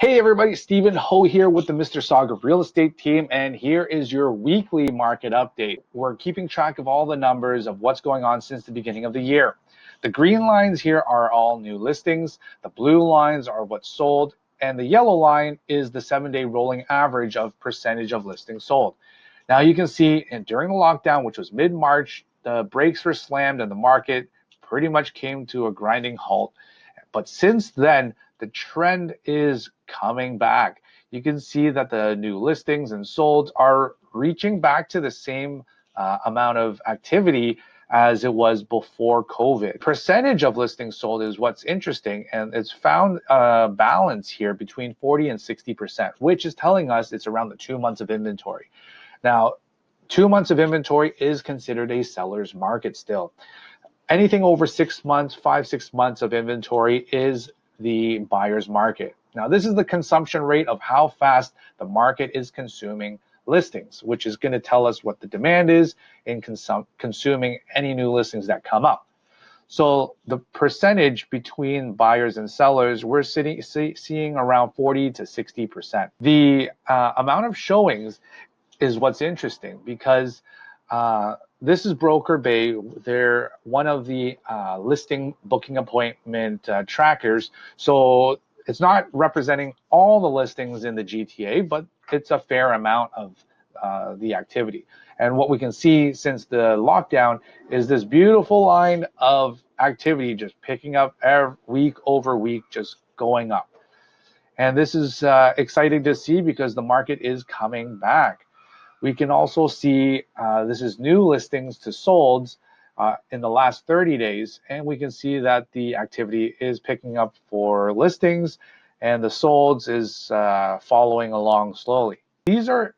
Hey everybody, Stephen Ho here with the Mister Sauga real estate team, and here is your weekly market update. We're keeping track of all the numbers of what's going on since the beginning of the year. The green lines here are all new listings, the blue lines are what's sold, and the yellow line is the 7-day rolling average of percentage of listings sold. Now you can see during the lockdown, which was mid-March, the brakes were slammed and the market pretty much came to a grinding halt. But since then, the trend is coming back. You can see that the new listings and solds are reaching back to the same amount of activity as it was before COVID. Percentage of listings sold is what's interesting, and it's found a balance here between 40 and 60%, which is telling us it's around the 2 months of inventory. Now, 2 months of inventory is considered a seller's market still. Anything over 6 months, 5-6 months of inventory is the buyer's market. Now, this is the consumption rate of how fast the market is consuming listings, which is going to tell us what the demand is in consuming any new listings that come up. So the percentage between buyers and sellers, we're seeing around 40 to 60%. The amount of showings is what's interesting because this is Broker Bay. They're one of the listing booking appointment trackers. So it's not representing all the listings in the GTA, but it's a fair amount of the activity. And what we can see since the lockdown is this beautiful line of activity just picking up week over week, just going up. And this is exciting to see because the market is coming back. We can also see this is new listings to solds in the last 30 days, and we can see that the activity is picking up for listings and the solds is following along slowly. These are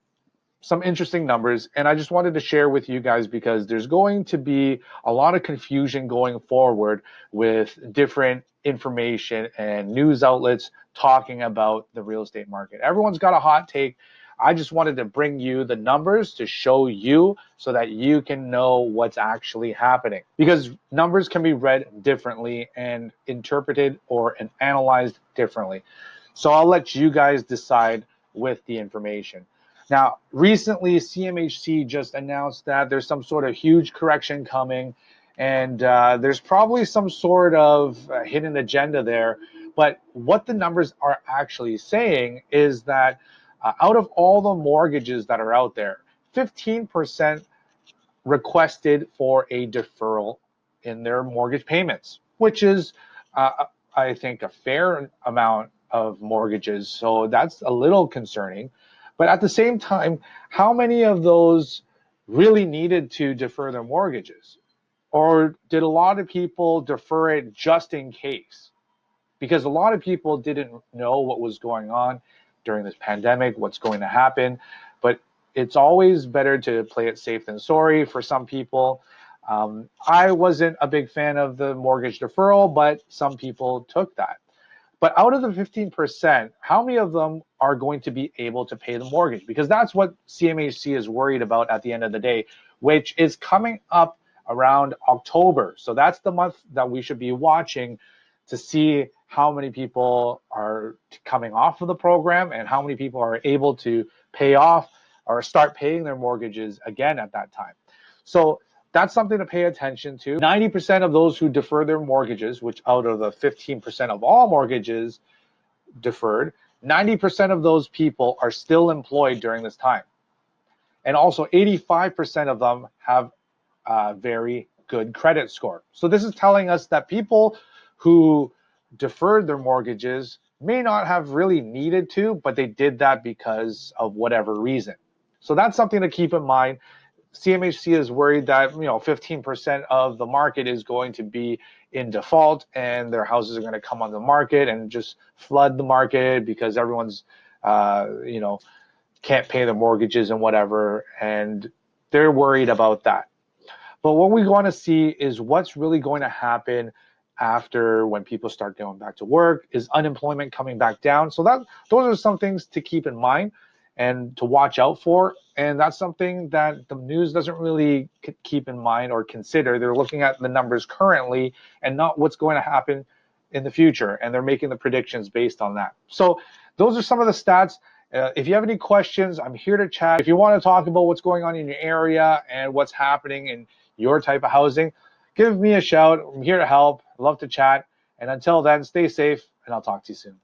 some interesting numbers, and I just wanted to share with you guys because there's going to be a lot of confusion going forward with different information and news outlets talking about the real estate market. Everyone's got a hot take. I just wanted to bring you the numbers to show you so that you can know what's actually happening, because numbers can be read differently and interpreted or analyzed differently. So I'll let you guys decide with the information. Now, recently, CMHC just announced that there's some sort of huge correction coming, and there's probably some sort of hidden agenda there. But what the numbers are actually saying is that out of all the mortgages that are out there, 15% requested for a deferral in their mortgage payments, which is, I think, a fair amount of mortgages. So that's a little concerning. But at the same time, how many of those really needed to defer their mortgages? Or did a lot of people defer it just in case? Because a lot of people didn't know what was going on during this pandemic, what's going to happen. But it's always better to play it safe than sorry for some people. I wasn't a big fan of the mortgage deferral, but some people took that. But out of the 15%, how many of them are going to be able to pay the mortgage? Because that's what CMHC is worried about at the end of the day, which is coming up around October. So that's the month that we should be watching to see how many people are coming off of the program and how many people are able to pay off or start paying their mortgages again at that time. So that's something to pay attention to. 90% of those who defer their mortgages, which out of the 15% of all mortgages deferred, 90% of those people are still employed during this time. And also 85% of them have a very good credit score. So this is telling us that people who deferred their mortgages may not have really needed to, but they did that because of whatever reason. So that's something to keep in mind. CMHC is worried that 15% of the market is going to be in default and their houses are going to come on the market and just flood the market because everyone's can't pay their mortgages and whatever, and they're worried about that. But what we want to see is what's really going to happen after when people start going back to work. Is unemployment coming back down? So those are some things to keep in mind and to watch out for. And that's something that the news doesn't really keep in mind or consider. They're looking at the numbers currently and not what's going to happen in the future, and they're making the predictions based on that. So those are some of the stats. If you have any questions, I'm here to chat. If you want to talk about what's going on in your area and what's happening in your type of housing, give me a shout. I'm here to help. Love to chat. And until then, stay safe, and I'll talk to you soon.